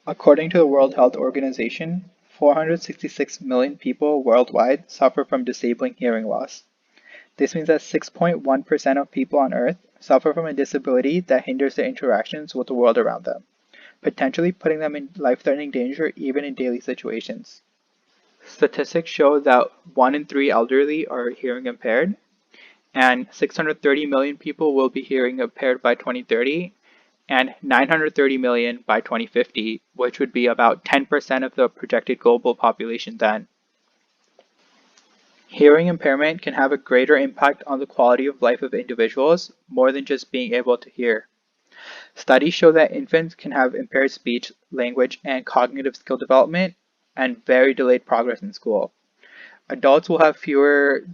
According to the World Health Organization, 466 million people worldwide suffer from disabling hearing loss. This means that 6.1% of people on Earth suffer from a disability that hinders their interactions with the world around them, potentially putting them in life-threatening danger even in daily situations. Statistics show that 1 in 3 elderly are hearing impaired, and 630 million people will be hearing impaired by 2030, and 930 million by 2050, which would be about 10% of the projected global population then. Hearing impairment can have a greater impact on the quality of life of individuals, more than just being able to hear. Studies show that infants can have impaired speech, language, and cognitive skill development, and very delayed progress in school. Adults will have fewer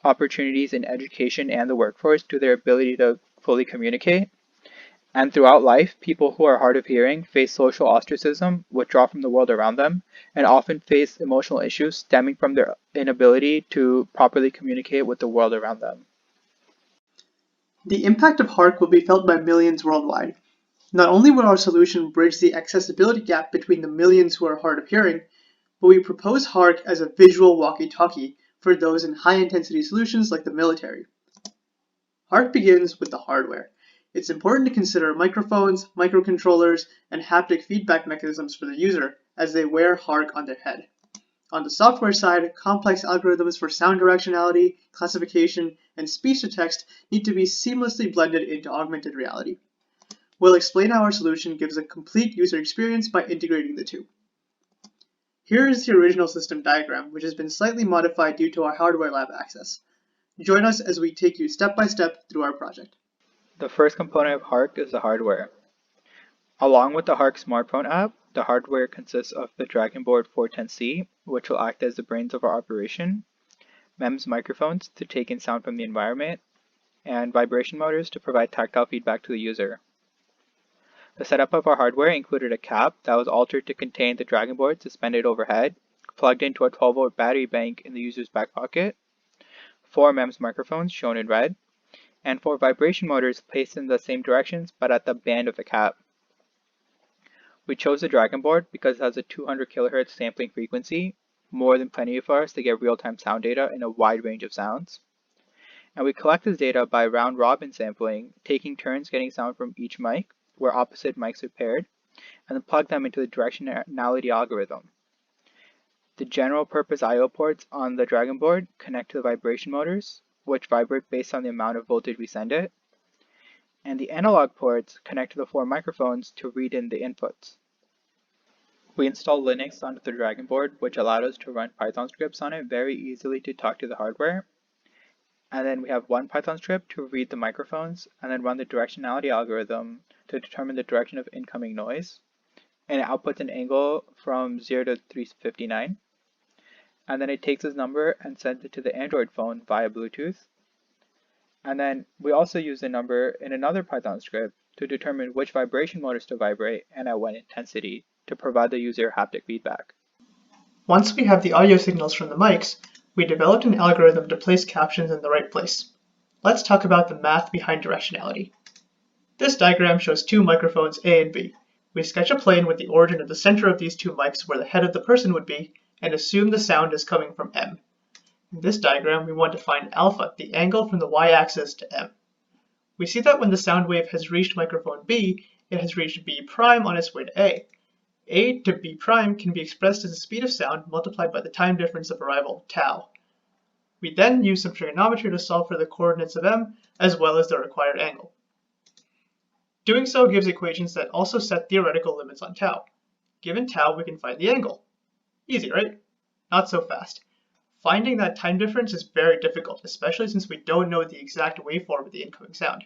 opportunities in education and the workforce due to their ability to fully communicate. And throughout life, people who are hard of hearing face social ostracism, withdraw from the world around them, and often face emotional issues stemming from their inability to properly communicate with the world around them. The impact of hARk will be felt by millions worldwide. Not only will our solution bridge the accessibility gap between the millions who are hard of hearing, but we propose hARk as a visual walkie-talkie for those in high-intensity solutions like the military. hARk begins with the hardware. It's important to consider microphones, microcontrollers, and haptic feedback mechanisms for the user as they wear hARk on their head. On the software side, complex algorithms for sound directionality, classification, and speech-to-text need to be seamlessly blended into augmented reality. We'll explain how our solution gives a complete user experience by integrating the two. Here is the original system diagram, which has been slightly modified due to our hardware lab access. Join us as we take you step by step through our project. The first component of hARk is the hardware. Along with the hARk smartphone app, the hardware consists of the Dragonboard 410C, which will act as the brains of our operation, MEMS microphones to take in sound from the environment, and vibration motors to provide tactile feedback to the user. The setup of our hardware included a cap that was altered to contain the Dragonboard suspended overhead, plugged into a 12-volt battery bank in the user's back pocket, 4 MEMS microphones shown in red, and 4 vibration motors placed in the same directions but at the band of the cap. We chose the Dragonboard because it has a 200 kHz sampling frequency, more than plenty for us to get real-time sound data in a wide range of sounds. And we collect this data by round-robin sampling, taking turns getting sound from each mic, where opposite mics are paired, and then plug them into the directionality algorithm. The general-purpose I/O ports on the Dragonboard connect to the vibration motors, which vibrate based on the amount of voltage we send it, and the analog ports connect to the 4 microphones to read in the inputs. We installed Linux onto the Dragonboard, which allowed us to run Python scripts on it very easily to talk to the hardware. And then we have one Python script to read the microphones, and then run the directionality algorithm to determine the direction of incoming noise. And it outputs an angle from 0 to 359. And then it takes this number and sends it to the Android phone via Bluetooth. And then we also use the number in another Python script to determine which vibration motors to vibrate and at what intensity to provide the user haptic feedback. Once we have the audio signals from the mics, we developed an algorithm to place captions in the right place. Let's talk about the math behind directionality. This diagram shows 2 microphones A and B. We sketch a plane with the origin of the center of these 2 mics where the head of the person would be, and assume the sound is coming from M. In this diagram, we want to find alpha, the angle from the y-axis to M. We see that when the sound wave has reached microphone B, it has reached B' on its way to A. A to B' can be expressed as the speed of sound multiplied by the time difference of arrival, tau. We then use some trigonometry to solve for the coordinates of M, as well as the required angle. Doing so gives equations that also set theoretical limits on tau. Given tau, we can find the angle. Easy, right? Not so fast. Finding that time difference is very difficult, especially since we don't know the exact waveform of the incoming sound.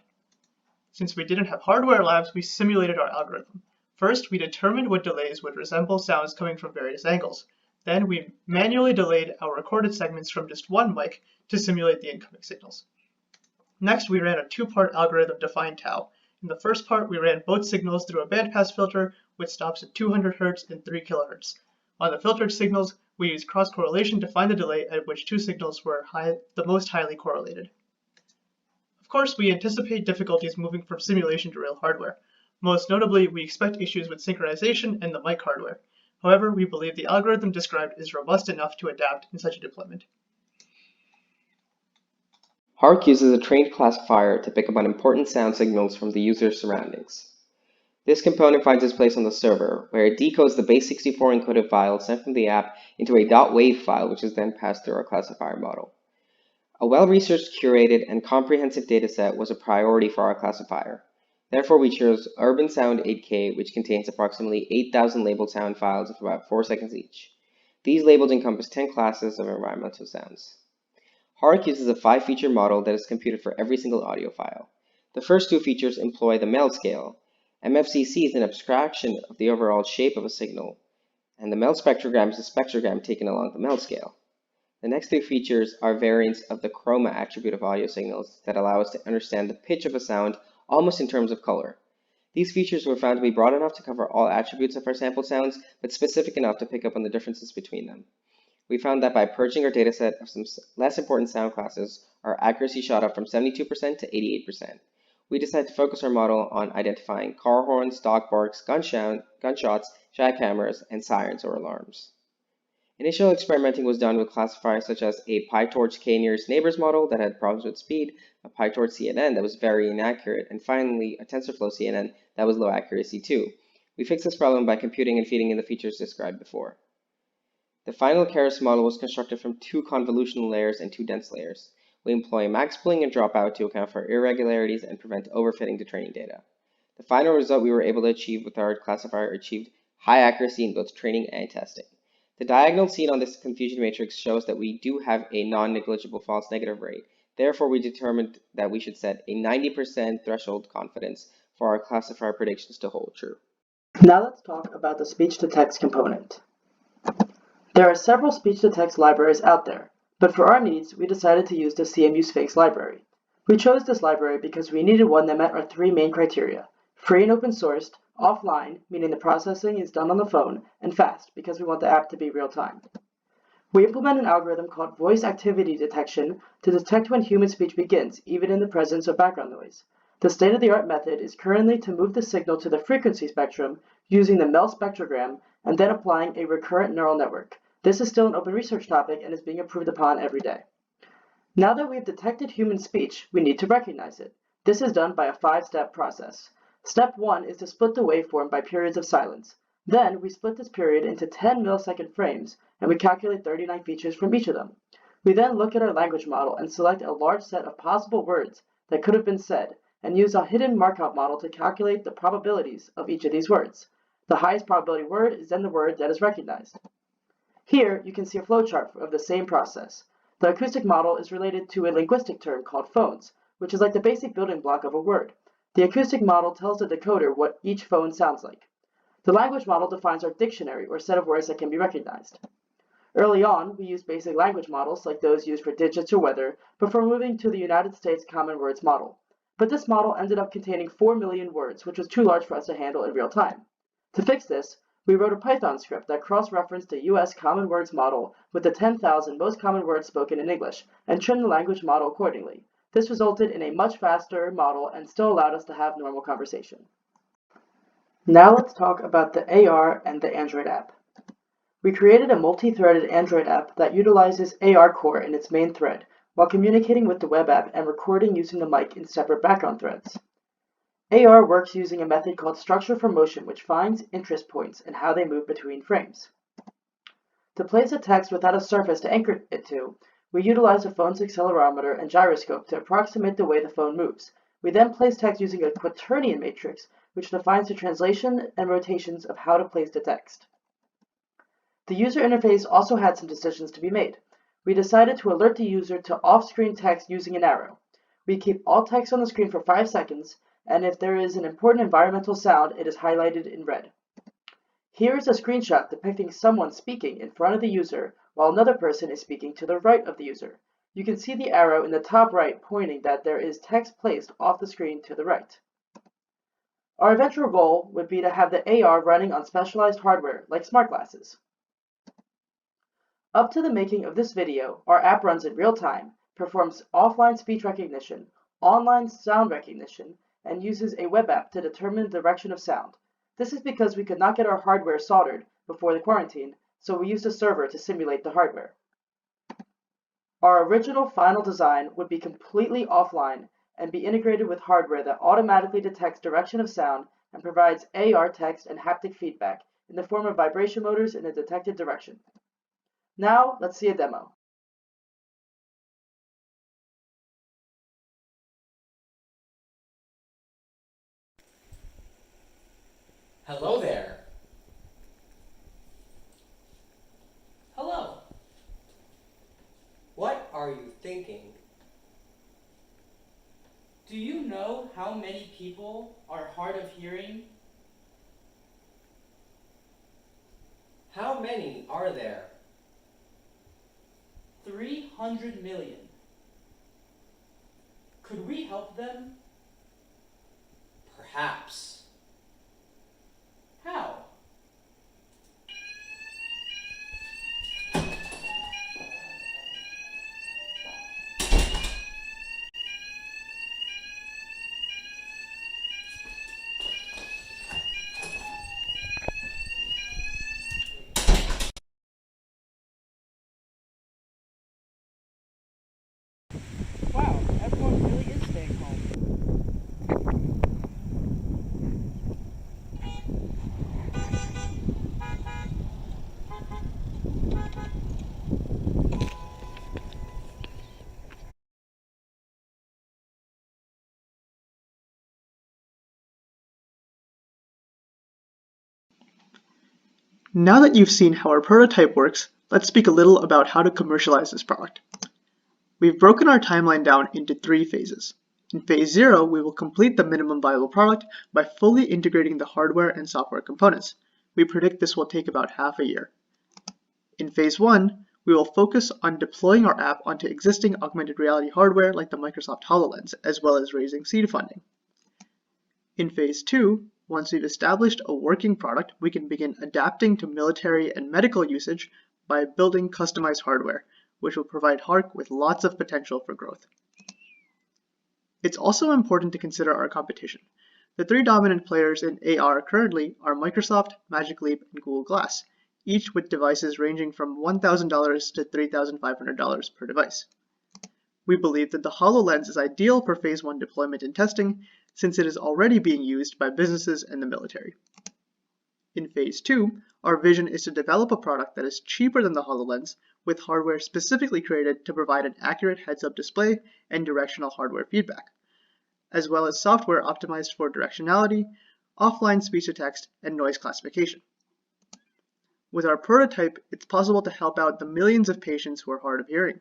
Since we didn't have hardware labs, we simulated our algorithm. First, we determined what delays would resemble sounds coming from various angles. Then we manually delayed our recorded segments from just one mic to simulate the incoming signals. Next, we ran a 2-part algorithm to find tau. In the first part, we ran both signals through a bandpass filter, which stops at 200 Hz and 3 kHz. On the filtered signals, we used cross-correlation to find the delay at which 2 signals were the most highly correlated. Of course, we anticipate difficulties moving from simulation to real hardware. Most notably, we expect issues with synchronization and the mic hardware. However, we believe the algorithm described is robust enough to adapt in such a deployment. hARk uses a trained classifier to pick up on important sound signals from the user's surroundings. This component finds its place on the server, where it decodes the base64 encoded file sent from the app into a .wav file, which is then passed through our classifier model. A well-researched, curated, and comprehensive dataset was a priority for our classifier. Therefore, we chose Urban Sound 8K, which contains approximately 8,000 labeled sound files of about 4 seconds each. These labels encompass 10 classes of environmental sounds. hARk uses a 5-feature model that is computed for every single audio file. The first 2 features employ the MEL scale. MFCC is an abstraction of the overall shape of a signal, and the MEL spectrogram is a spectrogram taken along the MEL scale. The next 3 features are variants of the chroma attribute of audio signals that allow us to understand the pitch of a sound almost in terms of color. These features were found to be broad enough to cover all attributes of our sampled sounds, but specific enough to pick up on the differences between them. We found that by purging our dataset of some less important sound classes, our accuracy shot up from 72% to 88%. We decided to focus our model on identifying car horns, dog barks, gunshots, jackhammers, and sirens or alarms. Initial experimenting was done with classifiers such as a PyTorch k-nearest neighbors model that had problems with speed, a PyTorch CNN that was very inaccurate, and finally a TensorFlow CNN that was low accuracy too. We fixed this problem by computing and feeding in the features described before. The final Keras model was constructed from 2 convolutional layers and 2 dense layers. We employ max pooling and dropout to account for irregularities and prevent overfitting to training data. The final result we were able to achieve with our classifier achieved high accuracy in both training and testing. The diagonal seen on this confusion matrix shows that we do have a non-negligible false negative rate. Therefore, we determined that we should set a 90% threshold confidence for our classifier predictions to hold true. Now let's talk about the speech-to-text component. There are several speech-to-text libraries out there, but for our needs, we decided to use the CMU Sphinx library. We chose this library because we needed one that met our 3 main criteria: free and open sourced, offline, meaning the processing is done on the phone, and fast, because we want the app to be real-time. We implement an algorithm called voice activity detection to detect when human speech begins, even in the presence of background noise. The state-of-the-art method is currently to move the signal to the frequency spectrum using the MEL spectrogram and then applying a recurrent neural network. This is still an open research topic and is being improved upon every day. Now that we've detected human speech, we need to recognize it. This is done by a 5-step process. Step 1 is to split the waveform by periods of silence. Then we split this period into 10 millisecond frames, and we calculate 39 features from each of them. We then look at our language model and select a large set of possible words that could have been said, and use a hidden Markov model to calculate the probabilities of each of these words. The highest probability word is then the word that is recognized. Here, you can see a flowchart of the same process. The acoustic model is related to a linguistic term called phones, which is like the basic building block of a word. The acoustic model tells the decoder what each phone sounds like. The language model defines our dictionary, or set of words that can be recognized. Early on, we used basic language models like those used for digits or weather, before moving to the United States Common Words model. But this model ended up containing 4 million words, which was too large for us to handle in real time. To fix this, we wrote a Python script that cross-referenced the US Common Words model with the 10,000 most common words spoken in English, and trimmed the language model accordingly. This resulted in a much faster model and still allowed us to have normal conversation. Now let's talk about the AR and the Android app. We created a multi-threaded Android app that utilizes AR core in its main thread, while communicating with the web app and recording using the mic in separate background threads. AR works using a method called structure for motion, which finds interest points in how they move between frames. To place a text without a surface to anchor it to, we utilize a phone's accelerometer and gyroscope to approximate the way the phone moves. We then place text using a quaternion matrix, which defines the translation and rotations of how to place the text. The user interface also had some decisions to be made. We decided to alert the user to off-screen text using an arrow. We keep all text on the screen for 5 seconds, and if there is an important environmental sound, it is highlighted in red. Here is a screenshot depicting someone speaking in front of the user while another person is speaking to the right of the user. You can see the arrow in the top right pointing that there is text placed off the screen to the right. Our eventual goal would be to have the AR running on specialized hardware like smart glasses. Up to the making of this video, our app runs in real time, performs offline speech recognition, online sound recognition, and uses a web app to determine the direction of sound. This is because we could not get our hardware soldered before the quarantine, so we used a server to simulate the hardware. Our original final design would be completely offline and be integrated with hardware that automatically detects direction of sound and provides AR text and haptic feedback in the form of vibration motors in the detected direction. Now, let's see a demo. Hello there. Hello. What are you thinking? Do you know how many people are hard of hearing? How many are there? 300 million. Could we help them? Perhaps. How? Wow, everyone really is staying home. Now that you've seen how our prototype works, let's speak a little about how to commercialize this product. We've broken our timeline down into 3 phases. In phase 0, we will complete the minimum viable product by fully integrating the hardware and software components. We predict this will take about half a year. In phase 1, we will focus on deploying our app onto existing augmented reality hardware like the Microsoft HoloLens, as well as raising seed funding. In phase 2, once we've established a working product, we can begin adapting to military and medical usage by building customized hardware, which will provide hARk with lots of potential for growth. It's also important to consider our competition. The 3 dominant players in AR currently are Microsoft, Magic Leap, and Google Glass, each with devices ranging from $1,000 to $3,500 per device. We believe that the HoloLens is ideal for phase 1 deployment and testing, since it is already being used by businesses and the military. In phase 2, our vision is to develop a product that is cheaper than the HoloLens, with hardware specifically created to provide an accurate heads-up display and directional hardware feedback, as well as software optimized for directionality, offline speech-to-text, and noise classification. With our prototype, it's possible to help out the millions of patients who are hard of hearing.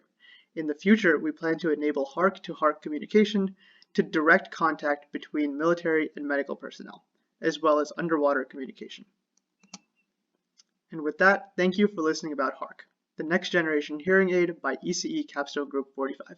In the future, we plan to enable hARk to hARk communication to direct contact between military and medical personnel, as well as underwater communication. And with that, thank you for listening about hARk, the next generation hearing aid by ECE Capstone Group 45.